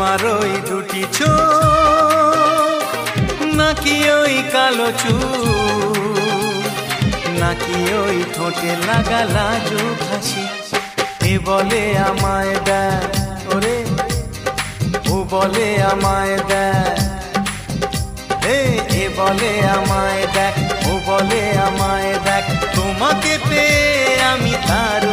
তোমার ওই দুটি চোখ নাকি ওই কালো চুল নাকি ওই ঠোঁটে লাগা লাজুক হাসি এ বলে আমায় দেয় ওরে ও বলে আমায় দেয় এ বলে আমায় দেখ ও বলে আমায় দেখ তোমাকে পেয়ে আমি তার